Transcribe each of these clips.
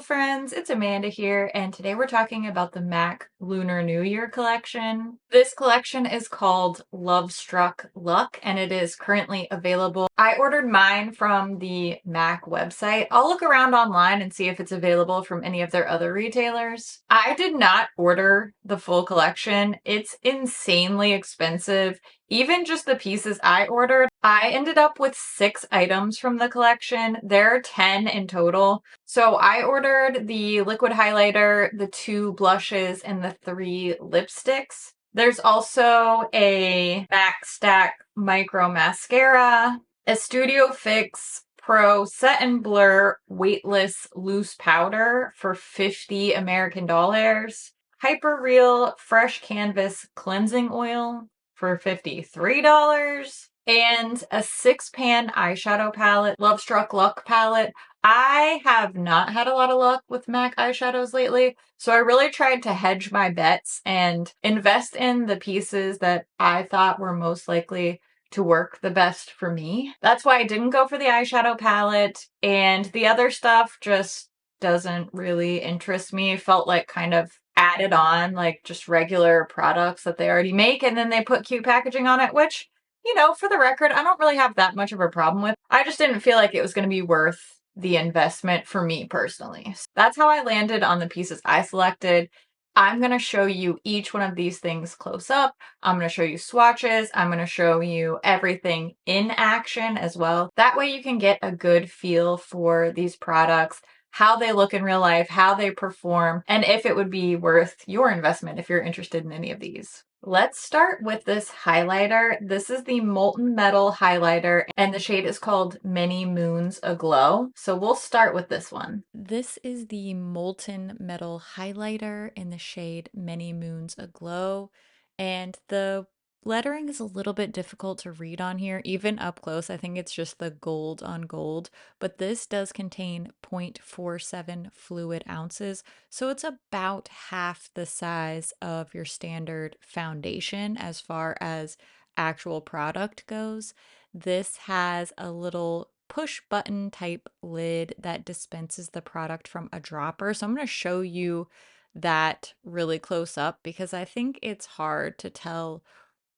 friends, it's Amanda here, and today we're talking about the MAC Lunar New Year collection. This collection is called Lovestruck Luck, and it is currently available. I ordered mine from the MAC website. I'll look around online and see if it's available from any of their other retailers. I did not order the full collection. It's insanely expensive. Even just the pieces I ordered, I ended up with 6 items from the collection. There are 10 in total. So I ordered the liquid highlighter, the 2 blushes, and the 3 lipsticks. There's also a Backstack Micro Mascara, a Studio Fix Pro Set and Blur Weightless Loose Powder for 50 American dollars, Hyper Real Fresh Canvas Cleansing Oil for $53, and a 6-pan eyeshadow palette, Lovestruck Luck palette. I have not had a lot of luck with MAC eyeshadows lately, so I really tried to hedge my bets and invest in the pieces that I thought were most likely to work the best for me. That's why I didn't go for the eyeshadow palette, and the other stuff just doesn't really interest me. It felt like kind of added on, like just regular products that they already make, and then they put cute packaging on it, which, you know, for the record, I don't really have that much of a problem with. I just didn't feel like it was going to be worth the investment for me personally. So that's how I landed on the pieces I selected. I'm going to show you each one of these things close up. I'm going to show you swatches. I'm going to show you everything in action as well. That way you can get a good feel for these products, how they look in real life, how they perform, and if it would be worth your investment if you're interested in any of these. Let's start with this highlighter. This is the Molten Metal highlighter, and the shade is called Many Moons Aglow. So we'll start with this one. This is the Molten Metal highlighter in the shade Many Moons Aglow, and the lettering is a little bit difficult to read on here, even up close. I think it's just the gold on gold, but this does contain 0.47 fluid ounces, so it's about half the size of your standard foundation as far as actual product goes. This has a little push button type lid that dispenses the product from a dropper. So I'm going to show you that really close up because I think it's hard to tell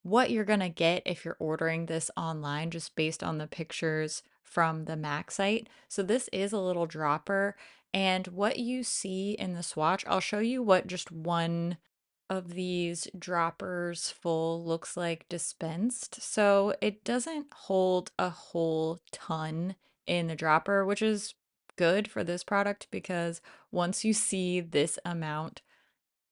what you're going to get if you're ordering this online just based on the pictures from the MAC site. So this is a little dropper, and what you see in the swatch, I'll show you what just one of these droppers full looks like dispensed. So it doesn't hold a whole ton in the dropper, which is good for this product because once you see this amount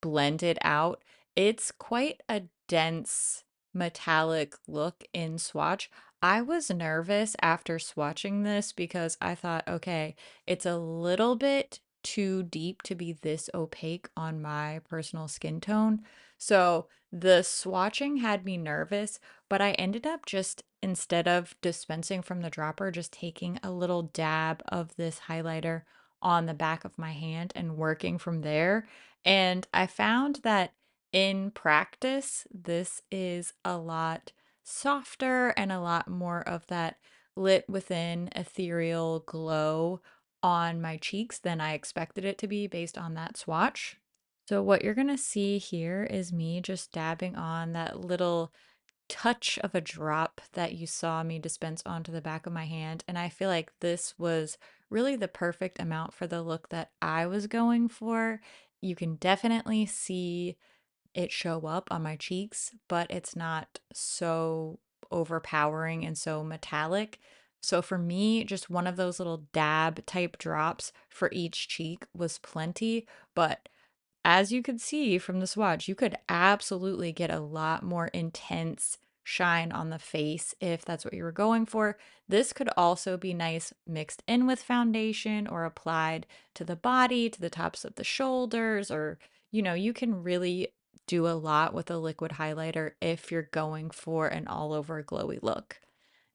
blended out, it's quite a dense metallic look in swatch. I was nervous after swatching this because I thought, okay, it's a little bit too deep to be this opaque on my personal skin tone. So the swatching had me nervous, but I ended up just, instead of dispensing from the dropper, just taking a little dab of this highlighter on the back of my hand and working from there. And I found that in practice, this is a lot softer and a lot more of that lit within ethereal glow on my cheeks than I expected it to be based on that swatch. So what you're going to see here is me just dabbing on that little touch of a drop that you saw me dispense onto the back of my hand. And I feel like this was really the perfect amount for the look that I was going for. You can definitely see it show up on my cheeks, but it's not so overpowering and so metallic. So for me, just one of those little dab type drops for each cheek was plenty, but as you could see from the swatch, you could absolutely get a lot more intense shine on the face if that's what you were going for. This could also be nice mixed in with foundation or applied to the body, to the tops of the shoulders, or, you know, you can really do a lot with a liquid highlighter if you're going for an all over glowy look.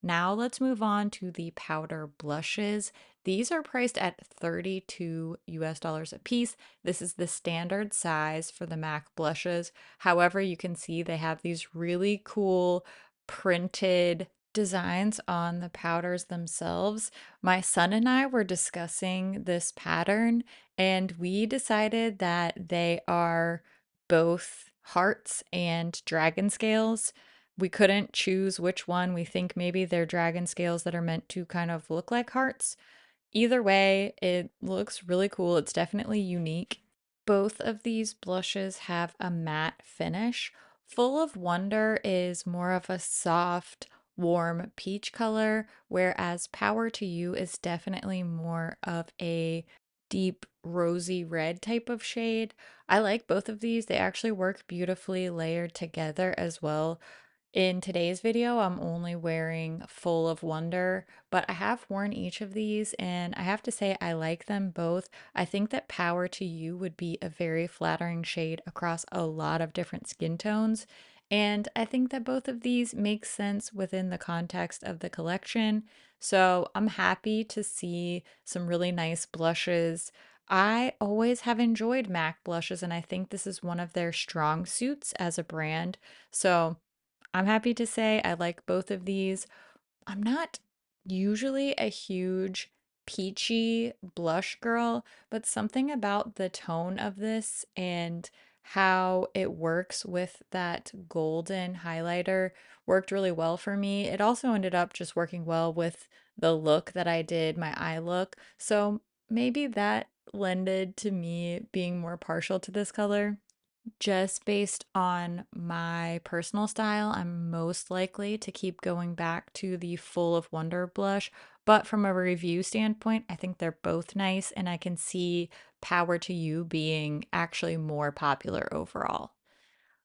Now let's move on to the powder blushes. These are priced at 32 US dollars a piece. This is the standard size for the MAC blushes. However, you can see they have these really cool printed designs on the powders themselves. My son and I were discussing this pattern, and we decided that they are both hearts and dragon scales. We couldn't choose which one. We think maybe they're dragon scales that are meant to kind of look like hearts. Either way, it looks really cool. It's definitely unique. Both of these blushes have a matte finish. Full of Wonder is more of a soft, warm peach color, whereas Power to You is definitely more of a deep rosy red type of shade. I like both of these. They actually work beautifully layered together as well. In today's video, I'm only wearing Full of Wonder, but I have worn each of these and I have to say I like them both. I think that Power to You would be a very flattering shade across a lot of different skin tones. And I think that both of these make sense within the context of the collection. So I'm happy to see some really nice blushes. I always have enjoyed MAC blushes, and I think this is one of their strong suits as a brand. So I'm happy to say I like both of these. I'm not usually a huge peachy blush girl, but something about the tone of this and how it works with that golden highlighter worked really well for me. It also ended up just working well with the look that I did, my eye look. So maybe that lended to me being more partial to this color. Just based on my personal style, I'm most likely to keep going back to the Full of Wonder blush. But from a review standpoint, I think they're both nice, and I can see Power to You being actually more popular overall.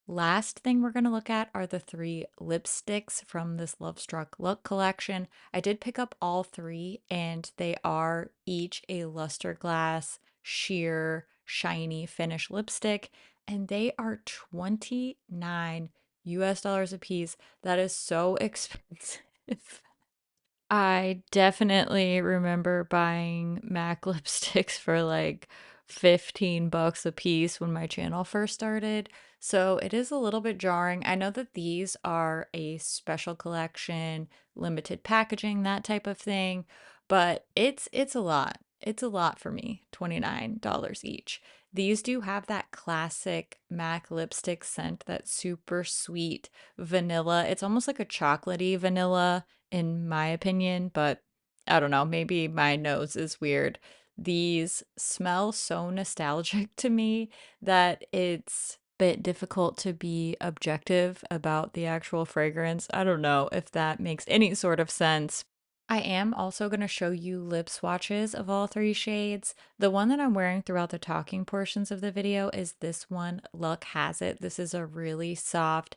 Last thing we're going to look at are the three lipsticks from this Lovestruck look collection. I did pick up all three, and they are each a luster glass, sheer, shiny finish lipstick, and they are 29 US dollars a piece. That is so expensive. I definitely remember buying MAC lipsticks for like 15 bucks a piece when my channel first started. So it is a little bit jarring. I know that these are a special collection, limited packaging, that type of thing, but it's a lot. It's a lot for me, $29 each. These do have that classic MAC lipstick scent, that super sweet vanilla. It's almost like a chocolatey vanilla in my opinion, but I don't know, maybe my nose is weird. These smell so nostalgic to me that it's a bit difficult to be objective about the actual fragrance. I don't know if that makes any sort of sense. I am also going to show you lip swatches of all three shades. The one that I'm wearing throughout the talking portions of the video is this one, Luck Has It. This is a really soft,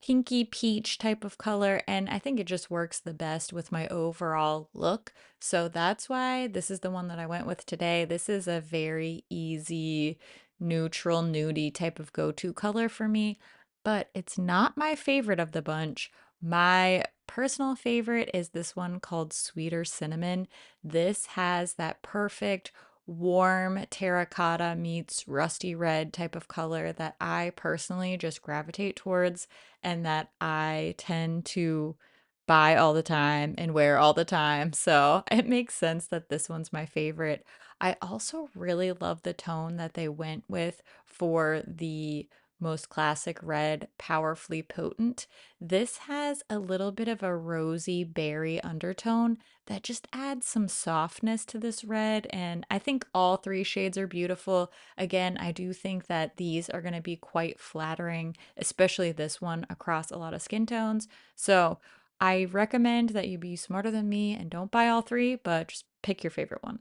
pinky peach type of color, and I think it just works the best with my overall look. So that's why this is the one that I went with today. This is a very easy, neutral, nudie type of go-to color for me, but it's not my favorite of the bunch. My personal favorite is this one called Sweeter Cinnamon. This has that perfect warm terracotta meets rusty red type of color that I personally just gravitate towards and that I tend to buy all the time and wear all the time. So it makes sense that this one's my favorite. I also really love the tone that they went with for the most classic red, Powerfully Potent. This has a little bit of a rosy berry undertone that just adds some softness to this red, and I think all three shades are beautiful. Again, I do think that these are going to be quite flattering, especially this one across a lot of skin tones. So I recommend that you be smarter than me and don't buy all three, but just pick your favorite one.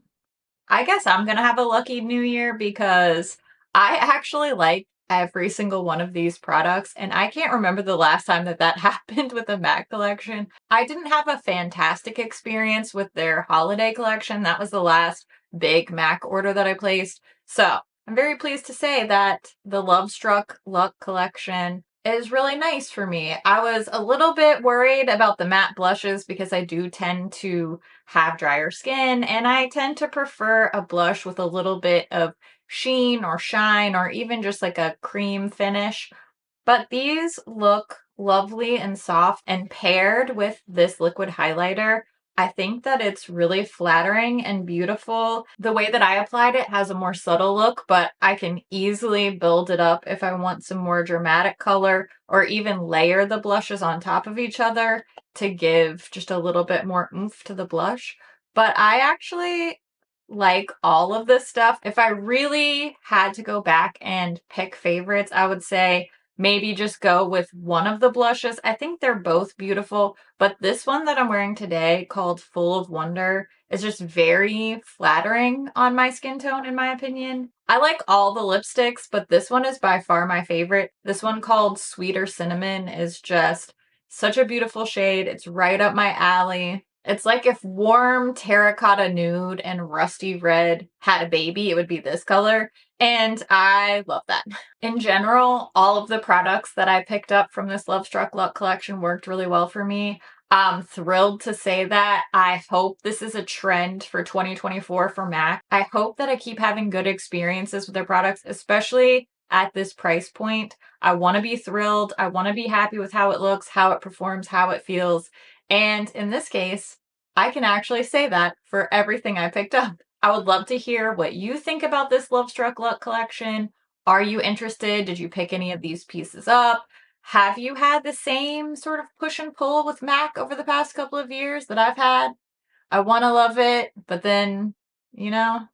I guess I'm gonna have a lucky new year because I actually like every single one of these products, and I can't remember the last time that that happened with the MAC collection. I didn't have a fantastic experience with their holiday collection. That was the last big MAC order that I placed. So I'm very pleased to say that the Lovestruck Luck collection is really nice for me. I was a little bit worried about the matte blushes because I do tend to have drier skin, and I tend to prefer a blush with a little bit of sheen or shine or even just like a cream finish. But these look lovely and soft, and paired with this liquid highlighter, I think that it's really flattering and beautiful. The way that I applied it has a more subtle look, but I can easily build it up if I want some more dramatic color, or even layer the blushes on top of each other to give just a little bit more oomph to the blush. But I actually like all of this stuff. If I really had to go back and pick favorites, I would say maybe just go with one of the blushes. I think they're both beautiful, but this one that I'm wearing today, called Full of Wonder, is just very flattering on my skin tone, in my opinion. I like all the lipsticks, but this one is by far my favorite. This one, called Sweeter Cinnamon, is just such a beautiful shade. It's right up my alley. It's like if warm terracotta nude and rusty red had a baby, it would be this color. And I love that. In general, all of the products that I picked up from this Lovestruck Luck collection worked really well for me. I'm thrilled to say that. I hope this is a trend for 2024 for MAC. I hope that I keep having good experiences with their products, especially at this price point. I want to be thrilled. I want to be happy with how it looks, how it performs, how it feels. And in this case, I can actually say that for everything I picked up. I would love to hear what you think about this Lovestruck Luck collection. Are you interested? Did you pick any of these pieces up? Have you had the same sort of push and pull with MAC over the past couple of years that I've had? I want to love it, but then, you know,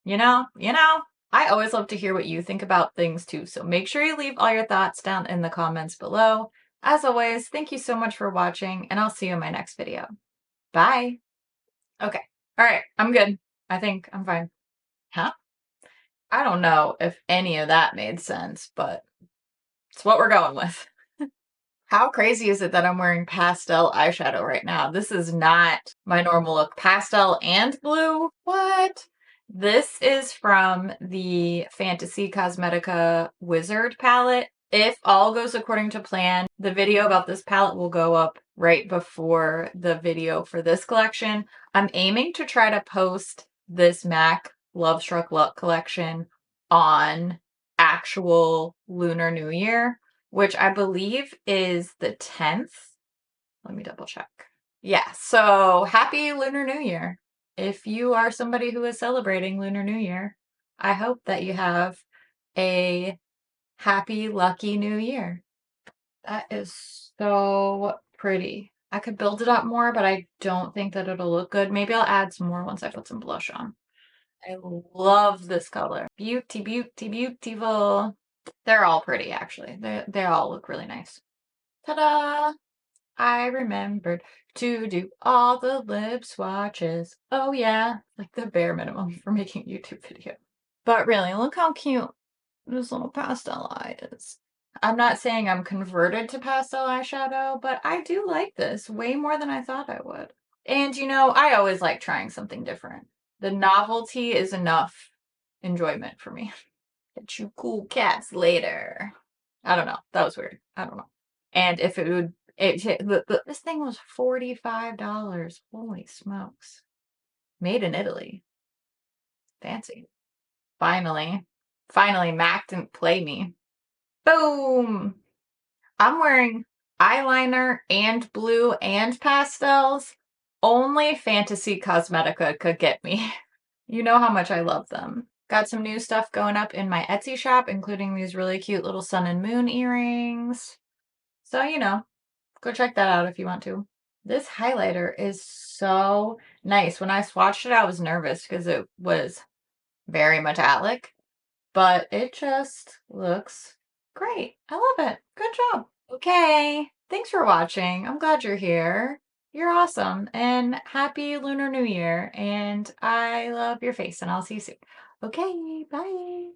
I always love to hear what you think about things too. So make sure you leave all your thoughts down in the comments below. As always, thank you so much for watching, and I'll see you in my next video. Bye. Okay. All right. I'm good. I think I'm fine. Huh? I don't know if any of that made sense, but it's what we're going with. How crazy is it that I'm wearing pastel eyeshadow right now? This is not my normal look. Pastel and blue? What? This is from the Fantasy Cosmetica Wizard palette. If all goes according to plan, the video about this palette will go up right before the video for this collection. I'm aiming to try to post this MAC Lovestruck Luck collection on actual Lunar New Year, which I believe is the 10th. Let me double check. Yeah, so happy Lunar New Year. If you are somebody who is celebrating Lunar New Year, I hope that you have a happy, lucky new year. That is so pretty. I could build it up more, but I don't think that it'll look good. Maybe I'll add some more once I put some blush on. I love this color. Beauty, beauty, beautiful. They're all pretty, actually. They all look really nice. Ta-da! I remembered to do all the lip swatches. Oh yeah, like the bare minimum for making a YouTube video. But really, look how cute this little pastel eye is. I'm not saying I'm converted to pastel eyeshadow, but I do like this way more than I thought I would. And you know, I always like trying something different. The novelty is enough enjoyment for me. Get you cool cats later. I don't know. That was weird. I don't know. And if it would, this thing was $45. Holy smokes. Made in Italy. Fancy. Finally. Finally, Mac didn't play me. Boom! I'm wearing eyeliner and blue and pastels. Only Fantasy Cosmetica could get me. You know how much I love them. Got some new stuff going up in my Etsy shop, including these really cute little sun and moon earrings. So, you know, go check that out if you want to. This highlighter is so nice. When I swatched it, I was nervous because it was very metallic, but it just looks great. I love it. Good job. Okay. Thanks for watching. I'm glad you're here. You're awesome. And happy Lunar New Year. And I love your face, and I'll see you soon. Okay. Bye.